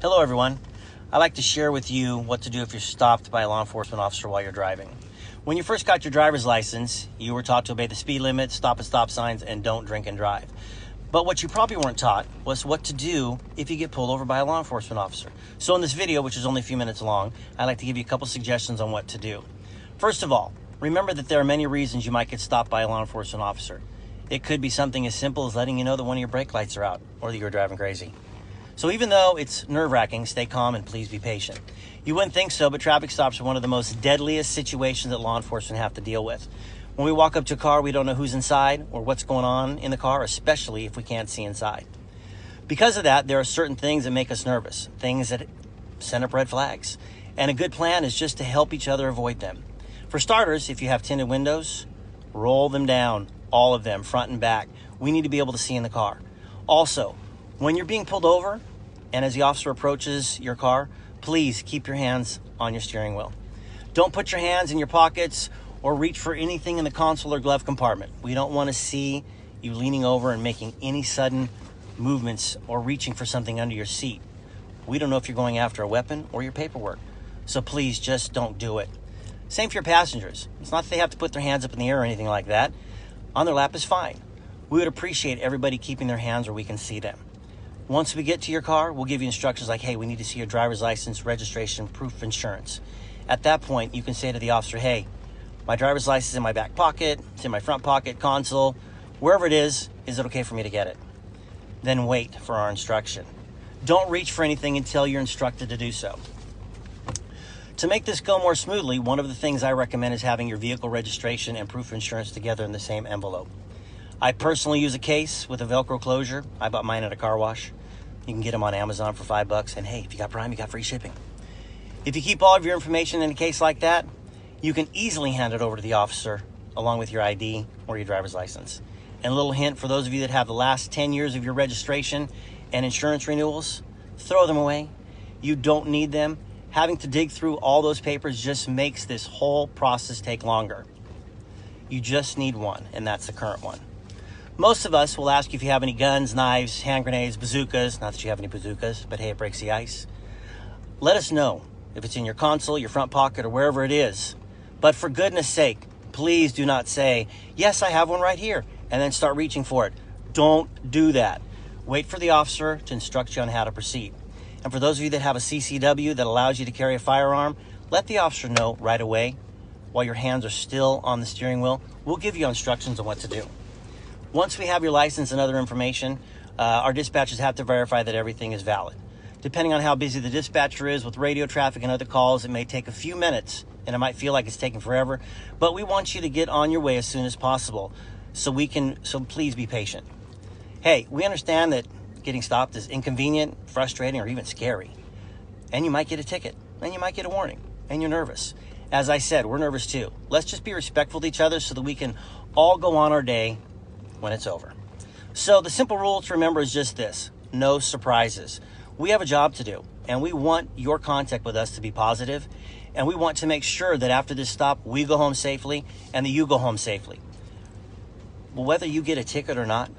Hello everyone. I'd like to share with you what to do if you're stopped by a law enforcement officer while you're driving. When you first got your driver's license, you were taught to obey the speed limit, stop at stop signs, and don't drink and drive. But what you probably weren't taught was what to do if you get pulled over by a law enforcement officer. So in this video, which is only a few minutes long, I'd like to give you a couple suggestions on what to do. First of all, remember that there are many reasons you might get stopped by a law enforcement officer. It could be something as simple as letting you know that one of your brake lights are out or that you're driving crazy. So even though it's nerve-wracking, stay calm and please be patient. You wouldn't think so, but traffic stops are one of the most deadliest situations that law enforcement have to deal with. When we walk up to a car, we don't know who's inside or what's going on in the car, especially if we can't see inside. Because of that, there are certain things that make us nervous, things that send up red flags. And a good plan is just to help each other avoid them. For starters, if you have tinted windows, roll them down, all of them, front and back. We need to be able to see in the car. Also, when you're being pulled over and as the officer approaches your car, please keep your hands on your steering wheel. Don't put your hands in your pockets or reach for anything in the console or glove compartment. We don't want to see you leaning over and making any sudden movements or reaching for something under your seat. We don't know if you're going after a weapon or your paperwork. So please just don't do it. Same for your passengers. It's not that they have to put their hands up in the air or anything like that. On their lap is fine. We would appreciate everybody keeping their hands where we can see them. Once we get to your car, we'll give you instructions like, hey, we need to see your driver's license, registration, proof of insurance. At that point, you can say to the officer, hey, my driver's license is in my back pocket, it's in my front pocket, console, wherever it is it okay for me to get it? Then wait for our instruction. Don't reach for anything until you're instructed to do so. To make this go more smoothly, one of the things I recommend is having your vehicle registration and proof of insurance together in the same envelope. I personally use a case with a Velcro closure. I bought mine at a car wash. You can get them on Amazon for $5. And hey, if you got Prime, you got free shipping. If you keep all of your information in a case like that, you can easily hand it over to the officer along with your ID or your driver's license. And a little hint for those of you that have the last 10 years of your registration and insurance renewals, throw them away. You don't need them. Having to dig through all those papers just makes this whole process take longer. You just need one, and that's the current one. Most of us will ask you if you have any guns, knives, hand grenades, bazookas. Not that you have any bazookas, but hey, it breaks the ice. Let us know if it's in your console, your front pocket, or wherever it is. But for goodness sake, please do not say, yes, I have one right here, and then start reaching for it. Don't do that. Wait for the officer to instruct you on how to proceed. And for those of you that have a CCW that allows you to carry a firearm, let the officer know right away while your hands are still on the steering wheel. We'll give you instructions on what to do. Once we have your license and other information, our dispatchers have to verify that everything is valid. Depending on how busy the dispatcher is with radio traffic and other calls, it may take a few minutes and it might feel like it's taking forever, but we want you to get on your way as soon as possible so please be patient. Hey, we understand that getting stopped is inconvenient, frustrating, or even scary. And you might get a ticket, and you might get a warning, and you're nervous. As I said, we're nervous too. Let's just be respectful to each other so that we can all go on our day when it's over. So the simple rule to remember is just this: no surprises. We have a job to do, and we want your contact with us to be positive, and we want to make sure that after this stop, we go home safely and that you go home safely. Well, whether you get a ticket or not,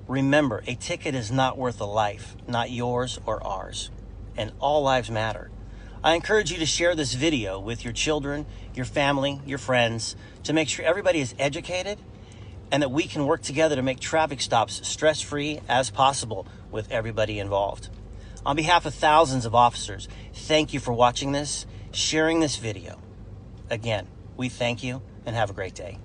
remember, a ticket is not worth a life, not yours or ours, and all lives matter. I encourage you to share this video with your children, your family, your friends, to make sure everybody is educated and that we can work together to make traffic stops stress-free as possible with everybody involved. On behalf of thousands of officers, thank you for watching this, sharing this video. Again, we thank you and have a great day.